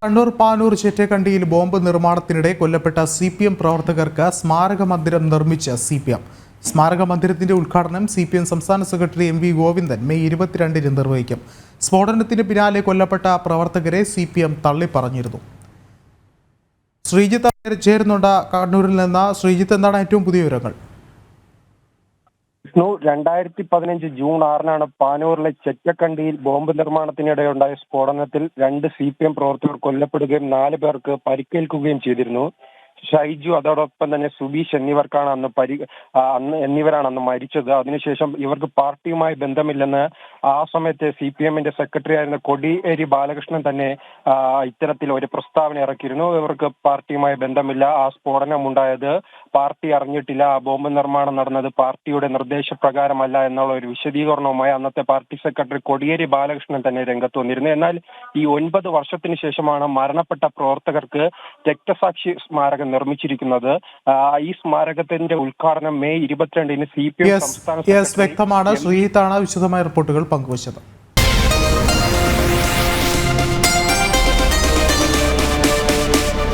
Kannur Panoor ചേറ്റക്കണ്ടിയിൽ bomb നിർമ്മാണത്തിനിടെ കൊല്ലപ്പെട്ട CPM പ്രവർത്തകർക്ക് സ്മാരക മന്ദിരം നിർമ്മിച്ച CPM. സ്മാരക മന്ദിരത്തിന്റെ ഉദ്ഘാടനം CPM സംസ്ഥാന സെക്രട്ടറി MV ഗോവിന്ദൻ മെയ് 22-ന് നിർവഹിക്കും. സ്ഫോടനത്തിന് പിന്നാലെ കൊല്ലപ്പെട്ട പ്രവർത്തകരെ CPM തള്ളിപ്പറഞ്ഞിരുന്നു. ശ്രീജിത്ത് ചേരുന്നുണ്ട് കണ്ണൂരിൽ നിന്ന്. ശ്രീജിത്ത്, എന്താണ് ഏറ്റവും പുതിയ വിവരങ്ങൾ? 2015 ജൂൺ 6-നാണ് പാനൂരിലെ ചെറ്റക്കണ്ടിയിൽ ബോംബ് നിർമ്മാണത്തിനിടെയുണ്ടായ സ്ഫോടനത്തിൽ 2 CPM പ്രവർത്തകർ കൊല്ലപ്പെടുകയും 4 പേർക്ക് പരിക്കേൽക്കുകയും ചെയ്തിരുന്നു. ഷൈജു, അതോടൊപ്പം തന്നെ സുബീഷ് എന്നിവരാണ് അന്ന് മരിച്ചത്. അതിനുശേഷം ഇവർക്ക് പാർട്ടിയുമായി ബന്ധമില്ലെന്ന് ആ സമയത്ത് CPM-ന്റെ സെക്രട്ടറി ആയിരുന്ന കോടിയേരി ബാലകൃഷ്ണൻ തന്നെ ഇത്തരത്തിൽ ഒരു പ്രസ്താവന ഇറക്കിയിരുന്നു. ഇവർക്ക് പാർട്ടിയുമായി ബന്ധമില്ല, ആ സ്ഫോടനം ഉണ്ടായത് പാർട്ടി അറിഞ്ഞിട്ടില്ല, ആ ബോംബ് നിർമ്മാണം നടന്നത് പാർട്ടിയുടെ നിർദ്ദേശപ്രകാരമല്ല എന്നുള്ള ഒരു വിശദീകരണവുമായി അന്നത്തെ പാർട്ടി സെക്രട്ടറി കോടിയേരി ബാലകൃഷ്ണൻ തന്നെ രംഗത്ത് വന്നിരുന്നു. എന്നാൽ ഈ 9 വർഷത്തിന് ശേഷമാണ് മരണപ്പെട്ട പ്രവർത്തകർക്ക് രക്തസാക്ഷി സ്മാരകം നിർമ്മിച്ചിരിക്കുന്നത്. ഈ സ്മാരകത്തിന്റെ ഉദ്ഘാടനം മെയ് 22-ന് CPM സംസ്ഥാന വ്യക്തമാണ്. ശ്രീജിത്താണ് വിശദമായ റിപ്പോർട്ടുകൾ പങ്കുവച്ചത്.